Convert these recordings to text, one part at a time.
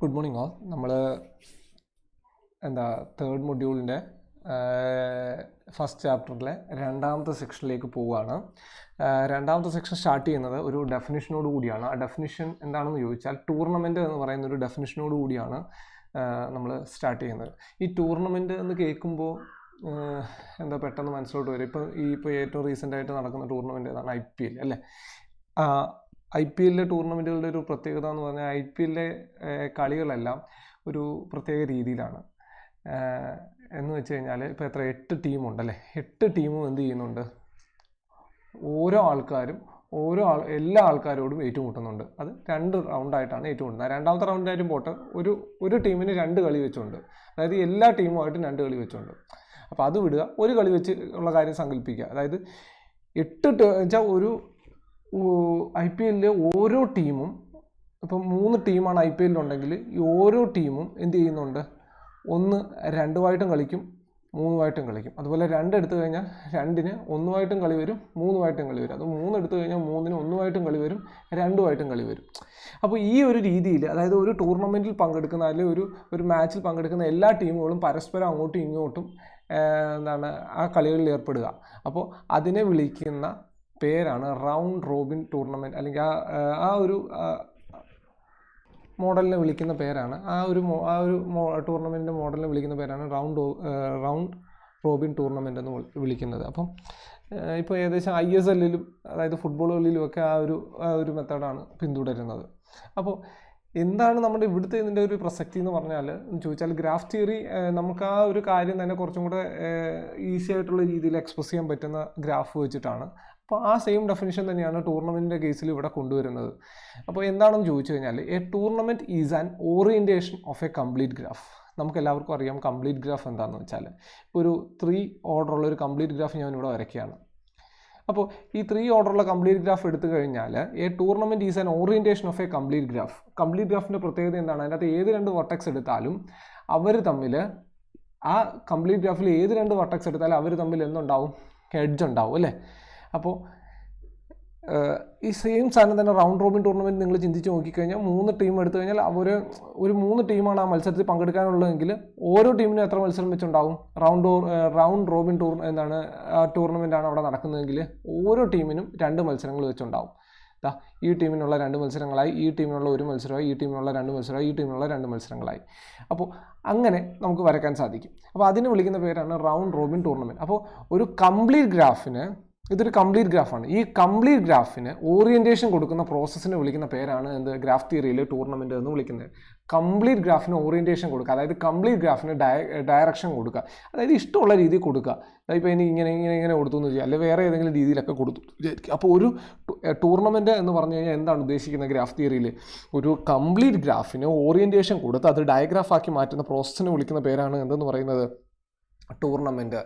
Good morning all. നമ്മൾ third മൊഡ്യൂളിൻ്റെ first ചാപ്റ്ററിലെ രണ്ടാമത്തെ സെക്ഷനിലേക്ക് പോവുകയാണ്. രണ്ടാമത്തെ സെക്ഷൻ സ്റ്റാർട്ട് ചെയ്യുന്നത് ഒരു ഡെഫിനിഷനോട് കൂടിയാണ്. ആ ഡെഫിനിഷൻ എന്താണെന്ന് ചോദിച്ചാൽ ടൂർണമെൻറ്റ് എന്ന് പറയുന്ന ഒരു ഡെഫിനിഷനോട് കൂടിയാണ് നമ്മൾ സ്റ്റാർട്ട് ചെയ്യുന്നത്. ഈ ടൂർണമെൻറ്റ് എന്ന് കേൾക്കുമ്പോൾ പെട്ടെന്ന് മനസ്സിലോട്ട് വരും. ഇപ്പോൾ ഏറ്റവും റീസെൻ്റായിട്ട് നടക്കുന്ന ടൂർണമെൻറ്റ് ഏതാണ്? IPL അല്ലേ? IPL ടൂർണമെൻറ്റുകളുടെ ഒരു പ്രത്യേകത എന്ന് പറഞ്ഞാൽ IPL കളികളെല്ലാം ഒരു പ്രത്യേക രീതിയിലാണ്. എന്ന് വെച്ച് കഴിഞ്ഞാൽ ഇപ്പോൾ 8 ടീമുണ്ടല്ലേ? 8 ടീമും എന്ത് ചെയ്യുന്നുണ്ട്? ഓരോ ആൾക്കാരും എല്ലാ ആൾക്കാരോടും ഏറ്റുമുട്ടുന്നുണ്ട്. അത് 2 റൗണ്ടായിട്ടാണ് ഏറ്റുമുട്ടുന്നത്. രണ്ടാമത്തെ റൗണ്ടായിട്ടും പോട്ടെ, ഒരു ടീമിന് 2 കളി വെച്ചുണ്ട്. അതായത് എല്ലാ ടീമുമായിട്ടും 2 കളി വെച്ചുണ്ട്. അപ്പോൾ അത് വിടുക, ഒരു കളി വെച്ച് ഉള്ള കാര്യം സങ്കല്പിക്കുക. അതായത് 8 വെച്ചാൽ ഒരു IPL ഓരോ ടീമും, ഇപ്പം 3 ടീമാണ് IPL ഉണ്ടെങ്കിൽ ഈ ഓരോ ടീമും എന്ത് ചെയ്യുന്നുണ്ട്? 1 2 കളിക്കും, 3 കളിക്കും. അതുപോലെ 2 എടുത്തു കഴിഞ്ഞാൽ 2-ന് 1 കളി വരും, 3 കളി വരും. അത് 3 എടുത്തു കഴിഞ്ഞാൽ 3-ന് 1 കളി വരും, 2 കളി വരും. അപ്പോൾ ഈ ഒരു രീതിയിൽ, അതായത് ഒരു ടൂർണമെൻറ്റിൽ പങ്കെടുക്കുന്ന അല്ലെങ്കിൽ ഒരു മാച്ചിൽ പങ്കെടുക്കുന്ന എല്ലാ ടീമുകളും പരസ്പരം അങ്ങോട്ടും ഇങ്ങോട്ടും ആ കളികളിൽ ഏർപ്പെടുക. അപ്പോൾ അതിനെ വിളിക്കുന്ന പേരാണ് റൗണ്ട് റോബിൻ ടൂർണമെൻറ്റ്, അല്ലെങ്കിൽ ആ ഒരു മോഡലിനെ വിളിക്കുന്ന പേരാണ്, ആ ഒരു ടൂർണമെൻറ്റിൻ്റെ മോഡലിനെ വിളിക്കുന്ന പേരാണ് റൗണ്ട് റോബിൻ ടൂർണമെൻ്റ് എന്ന് വിളിക്കുന്നത്. അപ്പം ഇപ്പോൾ ഏകദേശം ISL-ലും അതായത് ഫുട്ബോൾ കളിയിലുമൊക്കെ ആ ഒരു മെത്തേഡാണ് പിന്തുടരുന്നത്. അപ്പോൾ എന്താണ് നമ്മുടെ ഇവിടുത്തെ ഇതിൻ്റെ ഒരു പ്രസക്തി എന്ന് ചോദിച്ചാൽ ഗ്രാഫ് തിയറി നമുക്ക് ആ ഒരു കാര്യം തന്നെ കുറച്ചും കൂടെ ഈസി ആയിട്ടുള്ള രീതിയിൽ എക്സ്പ്രസ് ചെയ്യാൻ പറ്റുന്ന ഗ്രാഫ് വെച്ചിട്ടാണ്. അപ്പോൾ ആ സെയിം ഡെഫിനിഷൻ തന്നെയാണ് ടൂർണമെൻറ്റിൻ്റെ കേസിൽ ഇവിടെ കൊണ്ടുവരുന്നത്. അപ്പോൾ എന്താണെന്ന് ചോദിച്ചു കഴിഞ്ഞാൽ a tournament is an orientation of a complete graph. നമുക്ക് എല്ലാവർക്കും അറിയാം കംപ്ലീറ്റ് ഗ്രാഫ് എന്താണെന്ന് വെച്ചാൽ, ഒരു 3 ഓർഡറുള്ള ഒരു കംപ്ലീറ്റ് ഗ്രാഫ് ഞാനിവിടെ വരയ്ക്കുകയാണ്. അപ്പോൾ ഈ 3 ഓർഡറുള്ള കംപ്ലീറ്റ് ഗ്രാഫ് എടുത്തു കഴിഞ്ഞാൽ a tournament is an orientation of a complete graph. Complete ഗ്രാഫിൻ്റെ പ്രത്യേകത എന്താണ്? അതിനകത്ത് ഏത് 2 വെർട്ടെക്സ് എടുത്താലും അവർ തമ്മിൽ, ആ കംപ്ലീറ്റ് ഗ്രാഫിൽ ഏത് 2 വെർട്ടെക്സ് എടുത്താലും അവർ തമ്മിൽ എന്തുണ്ടാവും? എഡ്ജ് ഉണ്ടാവും അല്ലേ? അപ്പോൾ ഈ സെയിം സാധനം തന്നെ റൗണ്ട് റോബിൻ ടൂർണമെൻറ്റ് നിങ്ങൾ ചിന്തിച്ച് നോക്കിക്കഴിഞ്ഞാൽ 3 ടീം എടുത്തു കഴിഞ്ഞാൽ ഒരു 3 ടീമാണ് ആ മത്സരത്തിൽ പങ്കെടുക്കാനുള്ളതെങ്കിൽ ഓരോ ടീമിനും എത്ര മത്സരം വെച്ചുണ്ടാവും? റൗണ്ട് റോബിൻ ടൂർണമെൻറ്റാണ് അവിടെ നടക്കുന്നതെങ്കിൽ ഓരോ ടീമിനും 2 മത്സരങ്ങൾ വെച്ചുണ്ടാവും. ഈ ടീമിനുള്ള 2 മത്സരങ്ങളായി, ഈ ടീമിനുള്ള 1 മത്സരമായി, ഈ ടീമിനുള്ള 2 മത്സരമായി, ഈ ടീമിനുള്ള 2 മത്സരങ്ങളായി. അപ്പോൾ അങ്ങനെ നമുക്ക് വരയ്ക്കാൻ സാധിക്കും. അപ്പോൾ അതിന് വിളിക്കുന്ന പേരാണ് റൗണ്ട് റോബിൻ ടൂർണമെൻറ്റ്. അപ്പോൾ ഒരു കംപ്ലീറ്റ് ഗ്രാഫിന്, ഇതൊരു കംപ്ലീറ്റ് ഗ്രാഫാണ്. ഈ കംപ്ലീറ്റ് ഗ്രാഫിന് ഓറിയൻറ്റേഷൻ കൊടുക്കുന്ന പ്രോസസ്സിനെ വിളിക്കുന്ന പേരാണ് ഗ്രാഫ് തിയറിയിൽ ടൂർണമെൻറ്റ് എന്ന് വിളിക്കുന്നത്. കംപ്ലീറ്റ് ഗ്രാഫിന് ഓറിയൻറ്റേഷൻ കൊടുക്കുക, അതായത് കംപ്ലീറ്റ് ഗ്രാഫിന് ഡയറക്ഷൻ കൊടുക്കുക, അതായത് ഇഷ്ടമുള്ള രീതിയിൽ കൊടുക്കുക. ഇപ്പോൾ ഇനി ഇങ്ങനെ കൊടുത്തു എന്ന് വിചാരിക്കുക, അല്ലെങ്കിൽ വേറെ ഏതെങ്കിലും രീതിയിലൊക്കെ കൊടുത്തു വിചാരിക്കുക. അപ്പോൾ ഒരു ടൂർണമെൻറ്റ് എന്ന് പറഞ്ഞു കഴിഞ്ഞാൽ എന്താണ് ഉദ്ദേശിക്കുന്നത് ഗ്രാഫ് തിയറിയിൽ? ഒരു കംപ്ലീറ്റ് ഗ്രാഫിന് ഓറിയൻറ്റേഷൻ കൊടുത്ത് അത് ഡയഗ്രാഫാക്കി മാറ്റുന്ന പ്രോസസ്സിനെ വിളിക്കുന്ന പേരാണ് എന്തെന്ന് പറയുന്നത്? ടൂർണമെൻറ്റ്.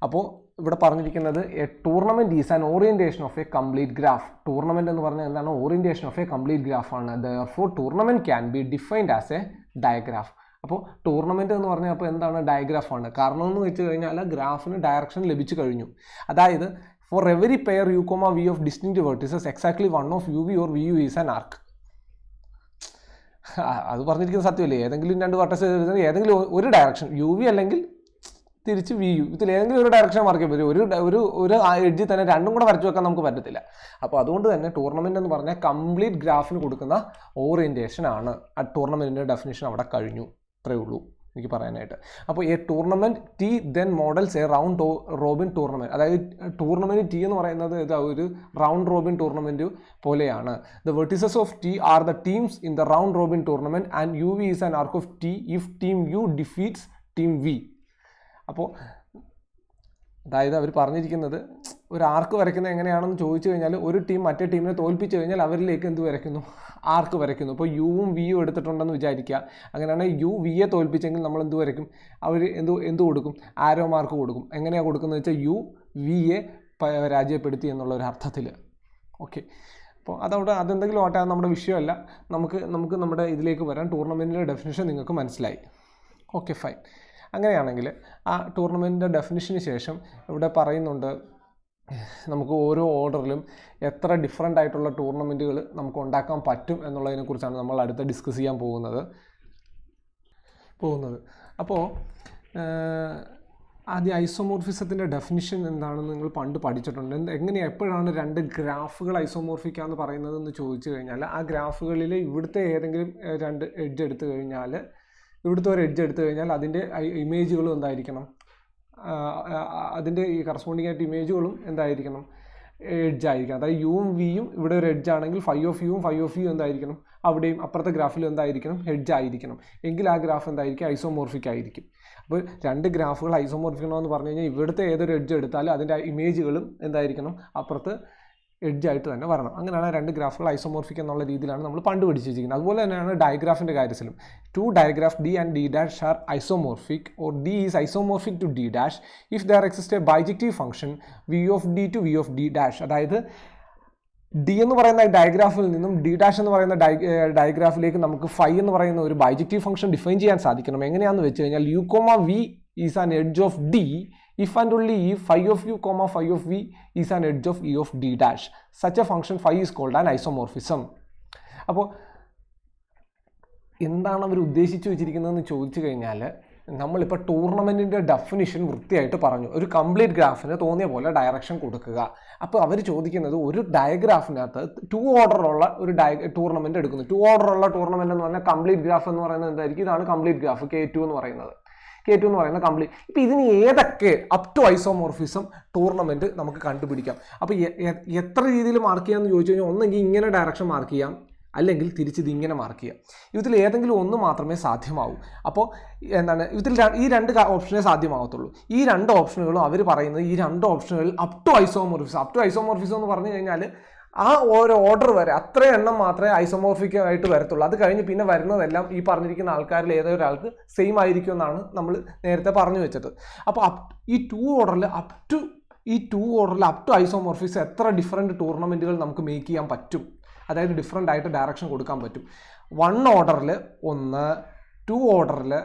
അപ്പോൾ ഇവിടെ പറഞ്ഞിരിക്കുന്നത് a tournament is an orientation of a complete graph. Tournament എന്ന് പറഞ്ഞാൽ എന്താണ്? ഓറിയൻറ്റേഷൻ ഓഫ് എ കംപ്ലീറ്റ് ഗ്രാഫാണ്. Therefore tournament can be defined as a digraph. അപ്പോൾ ടൂർണമെൻറ്റ് എന്ന് പറഞ്ഞാൽ അപ്പോൾ എന്താണ്? ഡയഗ്രാഫാണ്. കാരണം എന്ന് വെച്ച് കഴിഞ്ഞാൽ ഗ്രാഫിന് ഡയറക്ഷൻ ലഭിച്ചു കഴിഞ്ഞു. അതായത് for every pair u, v of distinct vertices exactly 1 of uv or vu is an arc. അത് പറഞ്ഞിരിക്കുന്ന സത്യമല്ലേ? ഏതെങ്കിലും 2 വെർട്ടിസസ് ഏതെങ്കിലും ഒരു ഡയറക്ഷൻ uv അല്ലെങ്കിൽ തിരിച്ച് VU, ഇതിലേതെങ്കിലും ഒരു ഡയറക്ഷൻ മാർക്ക് ചെയ്യാൻ പറ്റും. ഒരു എഡ്ജിൽ തന്നെ 2 കൂടെ വരച്ചു വെക്കാൻ നമുക്ക് പറ്റത്തില്ല. അപ്പോൾ അതുകൊണ്ട് തന്നെ ടൂർണമെൻറ്റ് എന്ന് പറഞ്ഞാൽ കംപ്ലീറ്റ് ഗ്രാഫിന് കൊടുക്കുന്ന ഓറിയൻറ്റേഷൻ ആണ്. ആ ടൂർണമെൻറ്റിൻ്റെ ഡെഫിനിഷൻ അവിടെ കഴിഞ്ഞു. അത്രയേ ഉള്ളൂ എനിക്ക് പറയാനായിട്ട്. അപ്പോൾ ഈ tournament T then models A round Robin tournament. അതായത് ടൂർണമെൻറ്റ് T എന്ന് പറയുന്നത് ഒരു റൗണ്ട് റോബിൻ ടൂർണമെൻറ്റ് പോലെയാണ്. The vertices of T are the teams in the round Robin tournament and UV is an arc of T if team U defeats team V. അപ്പോൾ അതായത് അവർ പറഞ്ഞിരിക്കുന്നത് ഒരു ആർക്ക് വരയ്ക്കുന്നത് എങ്ങനെയാണെന്ന് ചോദിച്ചു കഴിഞ്ഞാൽ, ഒരു ടീം മറ്റേ ടീമിനെ തോൽപ്പിച്ചു കഴിഞ്ഞാൽ അവരിലേക്ക് എന്ത് വരയ്ക്കുന്നു? ആർക്ക് വരയ്ക്കുന്നു. ഇപ്പോൾ യുവും വിയും എടുത്തിട്ടുണ്ടെന്ന് വിചാരിക്കുക. അങ്ങനെയാണെങ്കിൽ UVയെ തോൽപ്പിച്ചെങ്കിൽ നമ്മൾ എന്ത് വരയ്ക്കും? അവർ എന്ത് കൊടുക്കും? ആരോ മാർക്ക് കൊടുക്കും. എങ്ങനെയാണ് കൊടുക്കുന്നത് വെച്ചാൽ UVയെ പരാജയപ്പെടുത്തി എന്നുള്ള ഒരു അർത്ഥത്തിൽ. ഓക്കെ, അപ്പോൾ അതെന്തെങ്കിലും ആട്ടെ, നമ്മുടെ വിഷയമല്ല. നമുക്ക് നമ്മുടെ ഇതിലേക്ക് വരാൻ. ടൂർണമെൻറ്റിൻ്റെ ഡെഫിനിഷൻ നിങ്ങൾക്ക് മനസ്സിലായി. Okay, fine. അങ്ങനെയാണെങ്കിൽ ആ ടൂർണമെൻറ്റിൻ്റെ ഡെഫിനിഷന് ശേഷം ഇവിടെ പറയുന്നുണ്ട് നമുക്ക് ഓരോ ഓർഡറിലും എത്ര ഡിഫറൻ്റ് ആയിട്ടുള്ള ടൂർണമെൻറ്റുകൾ നമുക്ക് ഉണ്ടാക്കാൻ പറ്റും എന്നുള്ളതിനെക്കുറിച്ചാണ് നമ്മൾ അടുത്ത് ഡിസ്കസ് ചെയ്യാൻ പോകുന്നത്. പോകുന്നത്. അപ്പോൾ ആദ്യം ഐസോമോർഫിസത്തിൻ്റെ ഡെഫിനിഷൻ എന്താണെന്ന് നിങ്ങൾ പണ്ട് പഠിച്ചിട്ടുണ്ട്. എങ്ങനെയാണ് എപ്പോഴാണ് രണ്ട് ഗ്രാഫുകൾ ഐസോമോർഫിക്കാന്ന് പറയുന്നതെന്ന് ചോദിച്ചു കഴിഞ്ഞാൽ, ആ ഗ്രാഫുകളിൽ ഇവിടുത്തെ ഏതെങ്കിലും രണ്ട് എഡ്ജ് എടുത്തു കഴിഞ്ഞാൽ, ഇവിടുത്തെ ഒരു എഡ്ജ് എടുത്തു കഴിഞ്ഞാൽ അതിൻ്റെ ഇമേജുകളും എന്തായിരിക്കണം, അതിൻ്റെ ഈ കറസ്പോണ്ടിങ് ആയിട്ട് ഇമേജുകളും എന്തായിരിക്കണം, എഡ്ജ് ആയിരിക്കണം. അതായത് യുവും വിയും ഇവിടെ ഒരു എഡ്ജ് ആണെങ്കിൽ ഫൈവ് ഓഫ് യുവും എന്തായിരിക്കണം, അവിടെയും അപ്പുറത്തെ ഗ്രാഫിലും എന്തായിരിക്കണം, എഡ്ജ് ആയിരിക്കണം. എങ്കിൽ ആ ഗ്രാഫ് എന്തായിരിക്കും, ഐസോമോർഫിക് ആയിരിക്കും. അപ്പോൾ രണ്ട് ഗ്രാഫുകൾ ഐസോമോർഫിക് എന്ന് പറഞ്ഞു കഴിഞ്ഞാൽ ഇവിടുത്തെ ഏതൊരു എഡ്ജ് എടുത്താലും അതിൻ്റെ ഇമേജുകളും എന്തായിരിക്കണം, അപ്പുറത്ത് എഡ്ജായിട്ട് തന്നെ വരണം. അങ്ങനെയാണ് രണ്ട് ഗ്രാഫുകൾ ഐസോമോർഫിക് എന്നുള്ള രീതിയിലാണ് നമ്മൾ പണ്ട് പഠിച്ചു വെച്ചിരിക്കുന്നത്. അതുപോലെ തന്നെയാണ് ഡയഗ്രാഫിൻ്റെ കാര്യത്തിലും. Two digraph D and D dash are isomorphic or D is isomorphic to D dash if there exist a bijective function V of D to V of D dash. അതായത് ഡി എന്ന് പറയുന്ന ഡയഗ്രാഫിൽ നിന്നും ഡി ഡാഷ് എന്ന് പറയുന്ന ഡയഗ്രാഫിലേക്ക് നമുക്ക് phi എന്ന് പറയുന്ന ഒരു ബൈജക്റ്റീവ് ഫംഗ്ഷൻ ഡിഫൈൻ ചെയ്യാൻ സാധിക്കണം. എങ്ങനെയാണെന്ന് വെച്ച് കഴിഞ്ഞാൽ U comma V is an edge of D if and only if phi of u comma phi of v is an edge of e of d dash. Such a function phi is called an isomorphism. അപ്പോൾ എന്താണ് അവർ ഉദ്ദേശിച്ച് വെച്ചിരിക്കുന്നതെന്ന് ചോദിച്ചു കഴിഞ്ഞാൽ, നമ്മളിപ്പോൾ ടൂർണമെൻറ്റിൻ്റെ definition വൃത്തിയായിട്ട് പറഞ്ഞു. ഒരു complete ഗ്രാഫിന് തോന്നിയ പോലെ ഡയറക്ഷൻ കൊടുക്കുക. അപ്പോൾ അവർ ചോദിക്കുന്നത് ഒരു ഡയഗ്രാഫിനകത്ത് 2 ഓർഡറുള്ള ഒരു ടൂർണമെൻറ്റ് എടുക്കുന്നു. 2 ഓർഡറുള്ള ടൂർണമെൻറ്റ് എന്ന് പറഞ്ഞാൽ കംപ്ലീറ്റ് ഗ്രാഫ് എന്ന് പറയുന്നത് എന്തായിരിക്കും, ഇതാണ് കംപ്ലീറ്റ് ഗ്രാഫ് K2 എന്ന് പറയുന്നത്. K2 എന്ന് പറയുന്ന കംപ്ലീറ്റ്. ഇപ്പോൾ ഇതിന് ഏതൊക്കെ അപ് ടു ഐസോമോർഫിസം ടൂർണമെൻറ്റ് നമുക്ക് കണ്ടുപിടിക്കാം. അപ്പോൾ എത്ര രീതിയിൽ മാർക്ക് ചെയ്യാമെന്ന് ചോദിച്ചു കഴിഞ്ഞാൽ, ഒന്നെങ്കിൽ ഇങ്ങനെ ഡയറക്ഷൻ മാർക്ക് ചെയ്യാം, അല്ലെങ്കിൽ തിരിച്ചിത് ഇങ്ങനെ മാർക്ക് ചെയ്യാം. ഇതിൽ ഏതെങ്കിലും ഒന്ന് മാത്രമേ സാധ്യമാവൂ. അപ്പോൾ എന്താണ്, ഈ രണ്ട് ഓപ്ഷനേ സാധ്യമാകത്തുള്ളൂ. ഈ രണ്ട് ഓപ്ഷനുകളും അവർ പറയുന്നത്, ഈ രണ്ട് ഓപ്ഷനുകളിൽ അപ് ടു ഐസോമോർഫിസം എന്ന് പറഞ്ഞു കഴിഞ്ഞാൽ ആ ഓരോ ഓർഡർ വരെ അത്രയും എണ്ണം മാത്രമേ ഐസോമോർഫിക് ആയിട്ട് വരത്തുള്ളൂ. അത് കഴിഞ്ഞ് പിന്നെ വരുന്നതെല്ലാം ഈ പറഞ്ഞിരിക്കുന്ന ആൾക്കാരിൽ ഏതോ ഒരാൾക്ക് സെയിം ആയിരിക്കും എന്നാണ് നമ്മൾ നേരത്തെ പറഞ്ഞു വെച്ചത്. അപ്പോൾ ഈ 2 ഓർഡറിൽ അപ് ടു ഐസോമോർഫിക്സ് എത്ര ഡിഫറെൻറ്റ് ടൂർണമെൻറ്റുകൾ നമുക്ക് മേക്ക് ചെയ്യാൻ പറ്റും, അതായത് ഡിഫറെൻ്റ് ആയിട്ട് ഡയറക്ഷൻ കൊടുക്കാൻ പറ്റും. 1 ഓർഡറിൽ 1, 2 ഓർഡറിൽ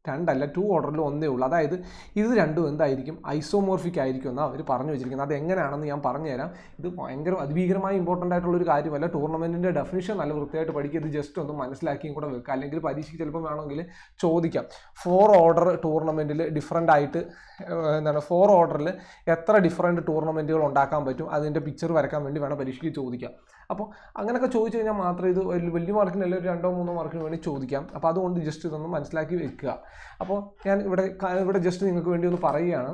2 അല്ല, 2 ഓർഡറിൽ 1 ഉള്ളൂ. അതായത് ഇത് രണ്ടും എന്തായിരിക്കും, ഐസോമോർഫിക് ആയിരിക്കും എന്നാണ് അവർ പറഞ്ഞു വെച്ചിരിക്കുന്നത്. അത് എങ്ങനെയാണെന്ന് ഞാൻ പറഞ്ഞുതരാം. ഇത് ഭയങ്കര അതിഭീകരമായി ഇമ്പോർട്ടൻ്റ് ആയിട്ടുള്ളൊരു കാര്യമല്ല. ടൂർണമെൻറ്റിൻ്റെ ഡെഫിനിഷൻ നല്ല വൃത്തിയായിട്ട് പഠിക്കുക. ഇത് ജസ്റ്റ് ഒന്ന് മനസ്സിലാക്കിയും കൂടെ വെക്കുക, അല്ലെങ്കിൽ പരീക്ഷയ്ക്ക് ചിലപ്പോൾ വേണമെങ്കിൽ ചോദിക്കാം. 4 ഓർഡർ ടൂർണമെൻറ്റിൽ ഡിഫറൻ്റ് ആയിട്ട് 4 ഓർഡറിൽ എത്ര ഡിഫറൻറ്റ് ടൂർണമെൻറ്റുകൾ ഉണ്ടാക്കാൻ പറ്റും, അതിൻ്റെ പിക്ചർ വരയ്ക്കാൻ വേണ്ടി വേണം പരീക്ഷയ്ക്ക് ചോദിക്കാം. അപ്പോൾ അങ്ങനെയൊക്കെ ചോദിച്ചു കഴിഞ്ഞാൽ മാത്രമേ ഇത് വലിയ മാർക്കിനല്ല, ഒരു 2-3 മാർക്കിന് വേണ്ടി ചോദിക്കാം. അപ്പോൾ അതുകൊണ്ട് ജസ്റ്റ് ഇതൊന്ന് മനസ്സിലാക്കി വെക്കുക. അപ്പോൾ ഞാൻ ഇവിടെ ജസ്റ്റ് നിങ്ങൾക്ക് വേണ്ടി ഒന്ന് പറയുകയാണ്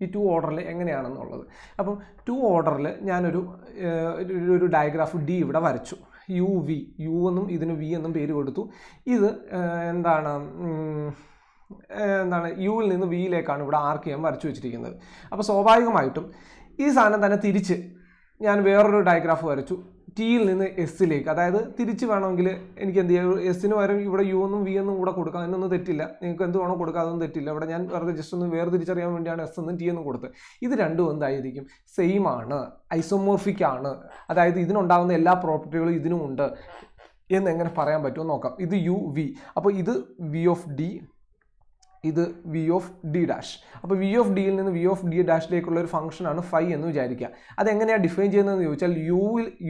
ഈ 2 ഓർഡറിൽ എങ്ങനെയാണെന്നുള്ളത്. അപ്പം 2 ഓർഡറിൽ ഞാനൊരു ഡയഗ്രാഫ് ഡി ഇവിടെ വരച്ചു. യു എന്നും ഇതിന് വി എന്നും പേര് കൊടുത്തു. ഇത് എന്താണ് യുവിൽ നിന്ന് വിയിലേക്കാണ് ഇവിടെ ആർക്ക് ചെയ്യാൻ വരച്ചു വെച്ചിരിക്കുന്നത്. അപ്പോൾ സ്വാഭാവികമായിട്ടും ഈ സാധനം തന്നെ തിരിച്ച് ഞാൻ വേറൊരു ഡയഗ്രാഫ് വരച്ചു ടിയിൽ നിന്ന് എസ്സിലേക്ക്. അതായത് തിരിച്ച് വേണമെങ്കിൽ എനിക്ക് എന്ത് ചെയ്യാം, എസ്സിന് പകരം ഇവിടെ യു എന്നും വി എന്നും കൂടെ കൊടുക്കാം, എന്നൊന്നും തെറ്റില്ല. നിങ്ങൾക്ക് എന്ത് വേണോ കൊടുക്കാം, അതൊന്നും തെറ്റില്ല. ഇവിടെ ഞാൻ വെറുതെ ജസ്റ്റ് ഒന്ന് വേർതിരിച്ചറിയാൻ വേണ്ടിയാണ് എസ് എന്നും ടി എന്നും കൊടുത്തത്. ഇത് രണ്ടും എന്തായിരിക്കും, സെയിം ആണ്, ഐസോമോർഫിക് ആണ്. അതായത് ഇതിനുണ്ടാകുന്ന എല്ലാ പ്രോപ്പർട്ടികളും ഇതിനും ഉണ്ട് എന്ന് എങ്ങനെ പറയാൻ പറ്റുമോ നോക്കാം. ഇത് യു വി, അപ്പോൾ ഇത് വി ഓഫ് ഡി, ഇത് വി ഓഫ് ഡി ഡാഷ്. അപ്പോൾ വി ഓഫ് ഡിയിൽ നിന്ന് വി ഓഫ് ഡി ഡാഷിലേക്കുള്ള ഒരു ഫംഗ്ഷനാണ് ഫൈ എന്ന് വിചാരിക്കുക. അതെങ്ങനെയാണ് ഡിഫൈൻ ചെയ്യുന്നതെന്ന് ചോദിച്ചാൽ,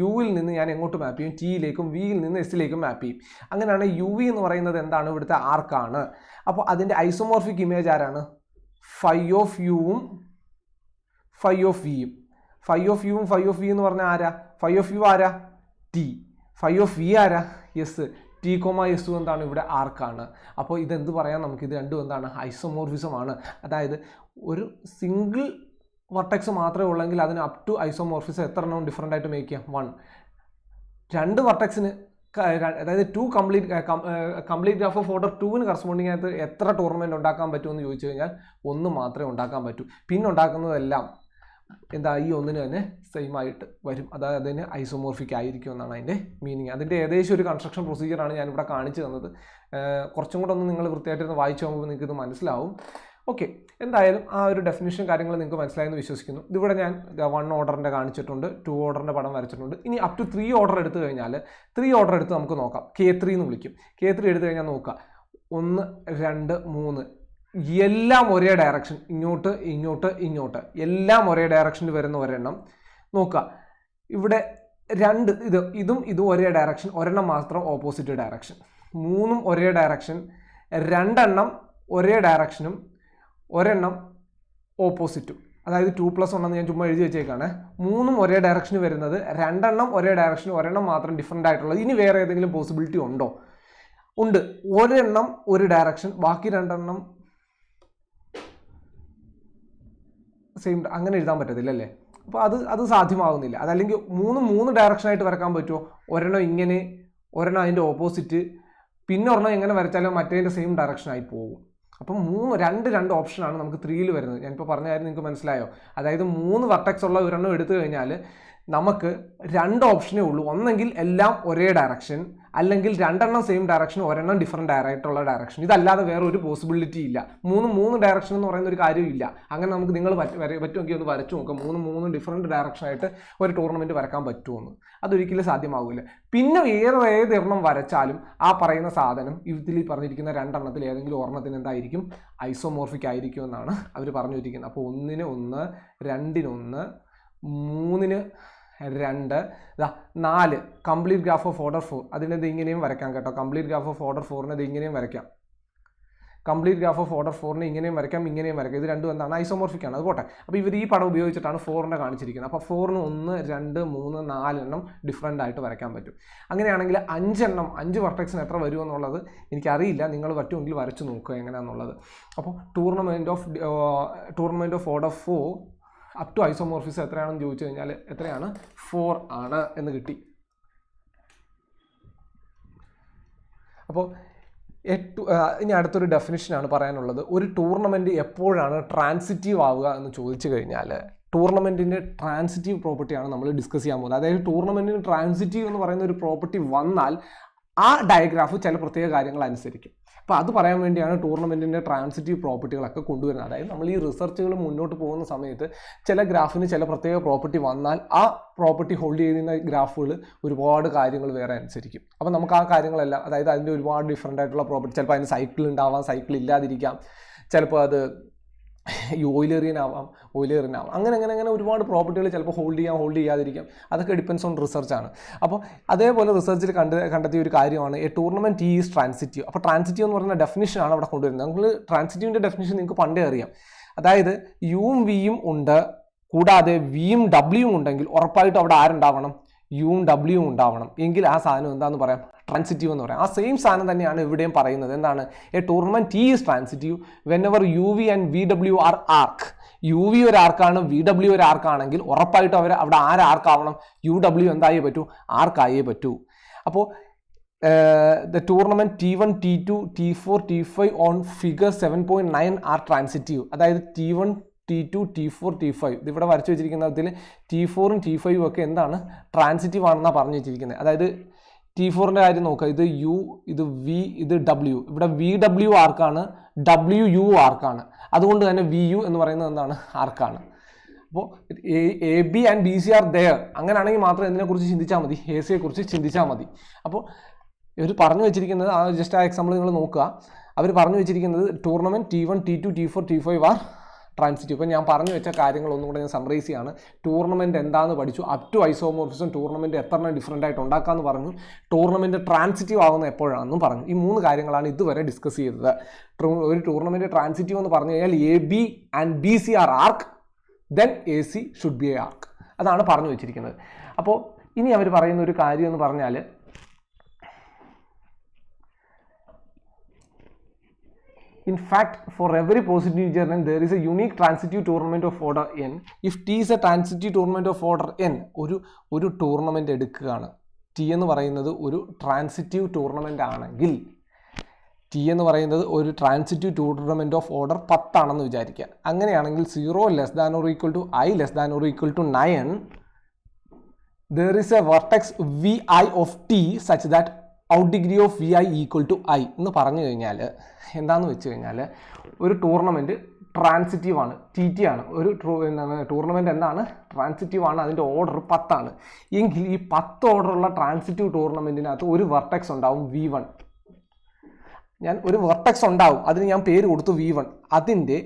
യുവിൽ നിന്ന് ഞാൻ എങ്ങോട്ട് മാപ്പ് ചെയ്യും, ടിയിലേക്കും വിയിൽ നിന്ന് എസ്സിലേക്കും മാപ്പ് ചെയ്യും. അങ്ങനെയാണ് യു വി എന്ന് പറയുന്നത് എന്താണ്, ഇവിടുത്തെ ആർക്കാണ്. അപ്പോൾ അതിൻ്റെ ഐസോമോർഫിക് ഇമേജ് ആരാണ്, ഫൈ ഓഫ് യുവും ഫൈ ഓഫ് വിയും. ഫൈ ഓഫ് യുവും ഫൈ ഓഫ് വി എന്ന് പറഞ്ഞാൽ ആരാ, ഫൈ ഓഫ് യു ആരാ, ടി. ഫൈ ഓഫ് വി ആരാ, എസ്. ടി കോമ എസ് എന്താണ്, ഇവിടെ ആർക്കാണ്. അപ്പോൾ ഇതെന്ത് പറയാം നമുക്ക്, ഇത് രണ്ടും എന്താണ്, ഐസോമോർഫിസം ആണ്. അതായത് ഒരു സിംഗിൾ വർട്ടെക്സ് മാത്രമേ ഉള്ളെങ്കിൽ അതിന് അപ് ടു ഐസോമോർഫിസം എത്ര എണ്ണം ഡിഫറൻ്റ് ആയിട്ട് മേക്ക് ചെയ്യാം, 1. 2 വർട്ടെക്സിന്, അതായത് 2 കംപ്ലീറ്റ് ഗ്രാഫ് ഓഫ് ഓർഡർ 2ന് കറസ്പോണ്ടിങ് ആയിട്ട് എത്ര ടൂർണമെൻറ്റ് ഉണ്ടാക്കാൻ പറ്റുമെന്ന് ചോദിച്ചു കഴിഞ്ഞാൽ 1 മാത്രമേ ഉണ്ടാക്കാൻ പറ്റൂ. പിന്നെ ഉണ്ടാക്കുന്നതെല്ലാം എന്താ, ഈ ഒന്നിന് തന്നെ സെയിം ആയിട്ട് വരും. അതായത് അതിന് ഐസോമോർഫിക് ആയിരിക്കും എന്നാണ് അതിൻ്റെ മീനിങ്. അതിൻ്റെ ഏകദേശം ഒരു കൺസ്ട്രക്ഷൻ പ്രൊസീജിയറാണ് ഞാനിവിടെ കാണിച്ചു തന്നത്. കുറച്ചും കൂടെ ഒന്ന് നിങ്ങൾ വൃത്തിയായിട്ടൊന്ന് വായിച്ചു പോകുമ്പോൾ നിങ്ങൾക്ക് ഇത് മനസ്സിലാവും. ഓക്കെ, എന്തായാലും ആ ഒരു ഡെഫിനിഷൻ കാര്യങ്ങൾ നിങ്ങൾക്ക് മനസ്സിലായെന്ന് വിശ്വസിക്കുന്നു. ഇതിവിടെ ഞാൻ 1 ഓർഡറിൻ്റെ കാണിച്ചിട്ടുണ്ട്, 2 ഓർഡറിൻ്റെ പടം വരച്ചിട്ടുണ്ട്. ഇനി അപ് ടു 3 ഓർഡർ എടുത്തു കഴിഞ്ഞാൽ 3 ഓർഡർ എടുത്ത് നമുക്ക് നോക്കാം. K3 എന്ന് വിളിക്കും. K3 എടുത്തു കഴിഞ്ഞാൽ നോക്കുക, 1, 2, 3 എല്ലാം ഒരേ ഡയറക്ഷൻ, ഇങ്ങോട്ട് ഇങ്ങോട്ട് ഇങ്ങോട്ട് എല്ലാം ഒരേ ഡയറക്ഷനിൽ വരുന്ന ഒരെണ്ണം നോക്കുക. ഇവിടെ 2 ഇതും ഒരേ ഡയറക്ഷൻ, ഒരെണ്ണം മാത്രം ഓപ്പോസിറ്റ് ഡയറക്ഷൻ. മൂന്നും ഒരേ ഡയറക്ഷൻ, 2 ഒരേ ഡയറക്ഷനും ഒരെണ്ണം ഓപ്പോസിറ്റും. അതായത് 2+1 എന്ന് ഞാൻ ചുമ്മാ എഴുതി വെച്ചേക്കാണ്. മൂന്നും ഒരേ ഡയറക്ഷന് വരുന്നത്, 2 ഒരേ ഡയറക്ഷനും ഒരെണ്ണം മാത്രം ഡിഫറൻ്റ് ആയിട്ടുള്ളത്. ഇനി വേറെ ഏതെങ്കിലും പോസിബിലിറ്റി ഉണ്ടോ? ഉണ്ട്. ഒരെണ്ണം ഒരു ഡയറക്ഷൻ, ബാക്കി 2 സെയിം. അങ്ങനെ എഴുതാൻ പറ്റത്തില്ല അല്ലേ? അപ്പോൾ അത് സാധ്യമാകുന്നില്ല. അതല്ലെങ്കിൽ 3 ഡയറക്ഷനായിട്ട് വരക്കാൻ പറ്റുമോ? ഒരെണ്ണം ഇങ്ങനെ, ഒരെണ്ണം അതിൻ്റെ ഓപ്പോസിറ്റ്, പിന്നെ ഒരെണ്ണം എങ്ങനെ വരച്ചാലും മറ്റേതിൻ്റെ സെയിം ഡയറക്ഷനായി പോകും. അപ്പം 2 ഓപ്ഷനാണ് നമുക്ക് 3ൽ വരുന്നത്. ഞാനിപ്പോൾ പറഞ്ഞ കാര്യം നിങ്ങൾക്ക് മനസ്സിലായോ? അതായത് 3 വെർട്ടെക്സ് ഉള്ള ഒരെണ്ണം എടുത്തു കഴിഞ്ഞാൽ നമുക്ക് 2 ഓപ്ഷനേ ഉള്ളൂ. ഒന്നെങ്കിൽ എല്ലാം ഒരേ ഡയറക്ഷൻ, അല്ലെങ്കിൽ 2 സെയിം ഡയറക്ഷൻ, ഒരെണ്ണം ഡിഫറെൻ്റ് ആയിട്ടുള്ള ഡയറക്ഷൻ. ഇതല്ലാതെ വേറെ ഒരു പോസിബിലിറ്റി ഇല്ല. 3 ഡയറക്ഷൻ എന്ന് പറയുന്ന ഒരു കാര്യമില്ല. അങ്ങനെ നമുക്ക് നിങ്ങൾ പറ്റുമെങ്കിൽ ഒന്ന് വരച്ചു നോക്കാം. 3 ഡിഫറെൻറ്റ് ഡയറക്ഷനായിട്ട് ഒരു ടൂർണമെൻറ്റ് വരക്കാൻ പറ്റുമെന്ന്. അതൊരിക്കലും സാധ്യമാകില്ല. പിന്നെ ഏതെണ്ണം വരച്ചാലും ആ പറയുന്ന സാധനം ഇതിൽ പറഞ്ഞിരിക്കുന്ന 2 ഏതെങ്കിലും ഒരെണ്ണത്തിന് എന്തായിരിക്കും? ഐസോമോർഫിക് ആയിരിക്കും എന്നാണ് അവർ പറഞ്ഞു വെച്ചിരിക്കുന്നത്. അപ്പോൾ 1 1, 2 1, 3 2, 4 കംപ്ലീറ്റ് ഗ്രാഫ് ഓഫ് ഓർഡർ 4. അതിനത് ഇങ്ങനെയും വരയ്ക്കാം കേട്ടോ. കംപ്ലീറ്റ് ഗ്രാഫ് ഓഫ് ഓർഡർ 4 ഇങ്ങനെയും വരയ്ക്കാം. കംപ്ലീറ്റ് ഗ്രാഫ് ഓഫ് ഓർഡർ 4 ഇങ്ങനെയും വരയ്ക്കാം, ഇങ്ങനെയും വരയ്ക്കാം. ഇത് രണ്ടും എന്താണ്? ഐസോമോർഫിക് ആണ്. അത് പോട്ടെ. അപ്പോൾ ഇവർ ഈ പടം ഉപയോഗിച്ചിട്ടാണ് 4 കാണിച്ചിരിക്കുന്നത്. അപ്പോൾ 4 1 2 3 4 ഡിഫറൻ്റ് ആയിട്ട് വരയ്ക്കാൻ പറ്റും. അങ്ങനെയാണെങ്കിൽ 5 വെർട്ടെക്സിന് എത്ര വരുമെന്നുള്ളത് എനിക്കറിയില്ല. നിങ്ങൾ പറ്റുമെങ്കിൽ വരച്ച് നോക്കുക എങ്ങനെയാണെന്നുള്ളത്. അപ്പോൾ tournament of order 4 up to isomorphism എത്രയാണെന്ന് ചോദിച്ചു കഴിഞ്ഞാൽ എത്രയാണ്? 4 ആണ് എന്ന് കിട്ടി. അപ്പോൾ ഇനി അടുത്തൊരു ഡെഫിനിഷനാണ് പറയാനുള്ളത്. ഒരു ടൂർണമെൻറ്റ് എപ്പോഴാണ് ട്രാൻസിറ്റീവ് ആവുക എന്ന് ചോദിച്ചു കഴിഞ്ഞാൽ, ടൂർണമെൻറ്റിൻ്റെ ട്രാൻസിറ്റീവ് പ്രോപ്പർട്ടിയാണ് നമ്മൾ ഡിസ്കസ് ചെയ്യാൻ പോകുന്നത്. അതായത് ടൂർണമെൻറ്റിന് ട്രാൻസിറ്റീവ് എന്ന് പറയുന്ന ഒരു പ്രോപ്പർട്ടി വന്നാൽ ആ ഡയഗ്രാഫ് ചില പ്രത്യേക കാര്യങ്ങൾ അനുസരിക്കും. അപ്പോൾ അത് പറയാൻ വേണ്ടിയാണ് ടൂർണമെൻറ്റിൻ്റെ ട്രാൻസിറ്റീവ് പ്രോപ്പർട്ടികളൊക്കെ കൊണ്ടുവരുന്നത്. അതായത് നമ്മൾ ഈ റിസർച്ചുകൾ മുന്നോട്ട് പോകുന്ന സമയത്ത് ചില ഗ്രാഫിന് ചില പ്രത്യേക പ്രോപ്പർട്ടി വന്നാൽ ആ പ്രോപ്പർട്ടി ഹോൾഡ് ചെയ്യുന്ന ഗ്രാഫുകൾ ഒരുപാട് കാര്യങ്ങൾ വേറെ അനുസരിക്കും. അപ്പോൾ നമുക്ക് ആ കാര്യങ്ങളെല്ലാം, അതായത് അതിൻ്റെ ഒരുപാട് ഡിഫറൻ്റ് ആയിട്ടുള്ള പ്രോപ്പർട്ടി, ചിലപ്പോൾ അതിന് സൈക്കിൾ ഉണ്ടാവാം, സൈക്കിൾ ഇല്ലാതിരിക്കാം, ചിലപ്പോൾ അത് ഓയിലേറിയൻ ആവാം. അങ്ങനെ ഒരുപാട് പ്രോപ്പർട്ടികൾ ചിലപ്പോൾ ഹോൾഡ് ചെയ്യാതിരിക്കാം. അതൊക്കെ ഡിപ്പെൻസ് ഓൺ റിസർച്ചാണ്. അപ്പോൾ അതേപോലെ റിസർച്ചിൽ കണ്ടെത്തിയ ഒരു കാര്യമാണ് എ ടൂർണമെൻറ്റ് ഈസ് ട്രാൻസിറ്റീവ്. അപ്പോൾ ട്രാൻസിറ്റീവ് എന്ന് പറയുന്ന ഡെഫിനിഷനാണ് അവിടെ കൊണ്ടുവരുന്നത്. നമ്മൾ ട്രാൻസിറ്റീവിൻ്റെ ഡെഫിനിഷൻ നിങ്ങൾക്ക് പണ്ടേ അറിയാം. അതായത് യുവും വിയും ഉണ്ട്, കൂടാതെ വിയും ഡബ്ല്യുവും ഉണ്ടെങ്കിൽ ഉറപ്പായിട്ടും അവിടെ ആരുണ്ടാവണം? യുവും ഡബ്ല്യുവും ഉണ്ടാവണം. എങ്കിൽ ആ സാധനം എന്താണെന്ന് പറയാം? ട്രാൻസിറ്റീവ് എന്ന് പറയാം. ആ സെയിം സാധനം തന്നെയാണ് ഇവിടെയും പറയുന്നത്. എന്താണ്? A tournament is transitive whenever U V and V W are arc. U V ഒരു ആർക്കാണ്, വി ഡബ്ല്യു ഒരു ആർക്കാണെങ്കിൽ ഉറപ്പായിട്ടും അവിടെ ആർക്കാവണം? യു ഡബ്ല്യു എന്തായേ പറ്റൂ? ആർക്കായേ പറ്റൂ. അപ്പോൾ the tournament T1, T2, T4, T5 on figure 7.9 are transitive. അതായത് T1, T2, T4, T5 ഇതിവിടെ വരച്ചു വെച്ചിരിക്കുന്നതിൽ T4ഉം T5ഉം ഒക്കെ എന്താണ്? ട്രാൻസിറ്റീവ് ആണെന്നാണ് പറഞ്ഞു വെച്ചിരിക്കുന്നത്. അതായത് T4ൻ്റെ കാര്യം നോക്കുക. ഇത് യു, ഇത് വി, ഇത് ഡബ്ല്യു. ഇവിടെ വി ഡബ്ല്യു ആർക്കാണ്, ഡബ്ല്യു യു ആർക്കാണ്. അതുകൊണ്ട് തന്നെ വി യു എന്ന് പറയുന്നത് എന്താണ്? ആർക്കാണ്. അപ്പോൾ A B and B C are there. അങ്ങനെയാണെങ്കിൽ മാത്രം ഇതിനെക്കുറിച്ച് ചിന്തിച്ചാൽ മതി, എ സിയെ കുറിച്ച് ചിന്തിച്ചാൽ മതി. അപ്പോൾ ഇവർ പറഞ്ഞു വെച്ചിരിക്കുന്നത്, ജസ്റ്റ് ആ എക്സാമ്പിൾ നിങ്ങൾ നോക്കുക. അവർ പറഞ്ഞു വെച്ചിരിക്കുന്നത് tournament T1, T2, T4, T5 R transitive. ഇപ്പോൾ ഞാൻ പറഞ്ഞു വെച്ച കാര്യങ്ങൾ ഒന്നും കൂടെ ഞാൻ സമ്മറൈസ് ചെയ്യാണ്. ടൂർണമെൻറ്റ് എന്താണെന്ന് പഠിച്ചു, അപ് ടു ഐസോമോർഫിസം, ടൂർണമെൻറ്റ് എത്ര ഡിഫറൻ്റ് ആയിട്ട് ഉണ്ടാക്കാമെന്ന് പറഞ്ഞു, ടൂർണമെൻറ്റ് ട്രാൻസിറ്റീവ് ആകുന്ന എപ്പോഴാണെന്നും പറഞ്ഞു. ഈ 3 കാര്യങ്ങളാണ് ഇതുവരെ ഡിസ്കസ് ചെയ്തത്. ഒരു ടൂർണമെൻറ്റ് ട്രാൻസിറ്റീവ് എന്ന് പറഞ്ഞു കഴിഞ്ഞാൽ A B and B C are arc, then A C should be a arc. അതാണ് പറഞ്ഞു വെച്ചിരിക്കുന്നത്. അപ്പോൾ ഇനി അവർ പറയുന്ന ഒരു കാര്യം എന്ന് പറഞ്ഞാൽ, in fact, for every positive integer there is a unique transitive tournament of order n. If T is a transitive tournament of order n, ഒരു ടൂർണമെൻറ്റ് എടുക്കുകയാണ്. ടി എന്ന് പറയുന്നത് ഒരു ട്രാൻസിറ്റീവ് ടൂർണമെൻ്റ് ആണെങ്കിൽ, ടി എന്ന് പറയുന്നത് ഒരു ട്രാൻസിറ്റീവ് ടൂർണമെൻറ്റ് ഓഫ് ഓർഡർ 10 ആണെന്ന് വിചാരിക്കുക. അങ്ങനെയാണെങ്കിൽ 0 less than or equal to I less than or equal to 9 there is a vertex vi of t such that out degree of V I equal to I എന്ന് പറഞ്ഞു കഴിഞ്ഞാൽ എന്താണെന്ന് വെച്ച് കഴിഞ്ഞാൽ, ഒരു ടൂർണമെൻറ്റ് ട്രാൻസിറ്റീവ് ആണ്, ടി ആണ്. ഒരു ടൂർണമെൻറ്റ് എന്താണ്? ട്രാൻസിറ്റീവ് ആണ്. അതിൻ്റെ ഓർഡർ 10 ആണ്. എങ്കിൽ ഈ 10 ഓർഡറുള്ള ട്രാൻസിറ്റീവ് ടൂർണമെൻറ്റിനകത്ത് ഒരു വെർട്ടെക്സ് ഉണ്ടാവും V1. ഒരു വെർട്ടെക്സ് ഉണ്ടാവും, അതിന് ഞാൻ പേര് കൊടുത്തു V1. അതിൻ്റെ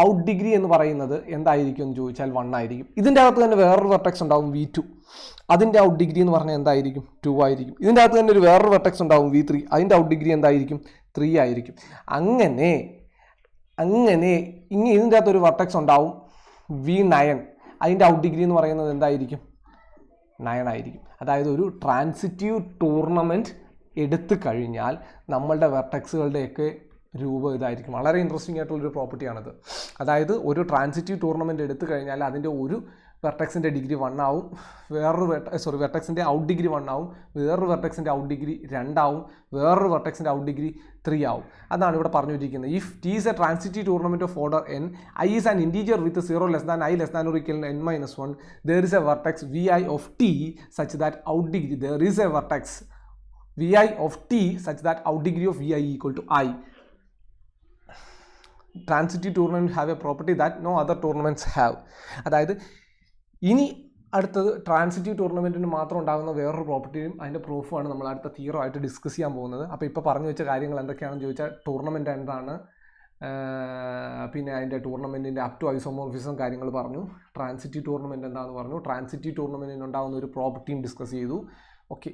ഔട്ട് ഡിഗ്രി എന്ന് പറയുന്നത് എന്തായിരിക്കും എന്ന് ചോദിച്ചാൽ 1 ആയിരിക്കും. ഇതിൻ്റെ അകത്ത് തന്നെ വേറൊരു വെർട്ടെക്സ് ഉണ്ടാവും V2, അതിൻ്റെ ഔട്ട് ഡിഗ്രി എന്ന് പറഞ്ഞാൽ എന്തായിരിക്കും 2 ആയിരിക്കും. ഇതിൻ്റെ അകത്ത് തന്നെ ഒരു വേറൊരു വെർട്ടെക്സ് ഉണ്ടാവും V3, അതിൻ്റെ ഔട്ട് ഡിഗ്രി എന്തായിരിക്കും 3 ആയിരിക്കും. അങ്ങനെ ഇതിൻ്റെ അകത്തൊരു വെർട്ടെക്സ് ഉണ്ടാവും V9, അതിൻ്റെ ഔട്ട് ഡിഗ്രി എന്ന് പറയുന്നത് എന്തായിരിക്കും 9 ആയിരിക്കും. അതായത് ഒരു ട്രാൻസിറ്റീവ് ടൂർണമെൻറ്റ് എടുത്തു കഴിഞ്ഞാൽ നമ്മളുടെ വെർട്ടെക്സുകളുടെയൊക്കെ രൂപം ഇതായിരിക്കും. വളരെ ഇൻട്രസ്റ്റിംഗ് ആയിട്ടുള്ളൊരു പ്രോപ്പർട്ടിയാണിത്. അതായത് ഒരു ട്രാൻസിറ്റീവ് ടൂർണമെൻറ്റ് എടുത്തു കഴിഞ്ഞാൽ അതിൻ്റെ ഒരു വെർട്ടെക്സിൻ്റെ ഡിഗ്രി 1 ആവും, വേറൊരു വെർട്ടെക്സിൻ്റെ ഔട്ട് ഡിഗ്രി 1 ആവും, വേറൊരു വെർട്ടെക്സിൻ്റെ ഔട്ട് ഡിഗ്രി 2 ആവും, വേറൊരു വെർട്ടെക്സിൻ്റെ ഔട്ട് ഡിഗ്രി 3 ആവും. അതാണ് ഇവിടെ പറഞ്ഞിരിക്കുന്നത്. If T is A transitive tournament of order n, I is an integer with 0 less than I less than or equal n-1, there is a vertex Vi of T such that out degree, there is a vertex Vi of T such that out degree of Vi equal to I. Transitive tournament have a property that no other tournaments have. അതായത് ഇനി അടുത്തത് transitive ടൂർണമെൻറ്റിന് മാത്രം ഉണ്ടാകുന്ന വേറൊരു പ്രോപ്പർട്ടിയും അതിൻ്റെ പ്രൂഫുമാണ് നമ്മൾ അടുത്ത theorem ആയിട്ട് ഡിസ്കസ് ചെയ്യാൻ പോകുന്നത്. അപ്പോൾ ഇപ്പോൾ പറഞ്ഞു വെച്ച കാര്യങ്ങൾ എന്തൊക്കെയാണെന്ന് ചോദിച്ചാൽ ടൂർണമെൻറ്റ് എന്താണ്, പിന്നെ അതിൻ്റെ ടൂർണമെൻറ്റിൻ്റെ അപ് ടു ഐസോമോർഫിസം കാര്യങ്ങൾ പറഞ്ഞു, ട്രാൻസിറ്റീവ് ടൂർണമെൻറ്റ് എന്താണെന്ന് പറഞ്ഞു, ട്രാൻസിറ്റീവ് ടൂർണമെൻറ്റിന് ഉണ്ടാകുന്ന ഒരു പ്രോപ്പർട്ടിയും ഡിസ്കസ് ചെയ്തു. ഓക്കെ,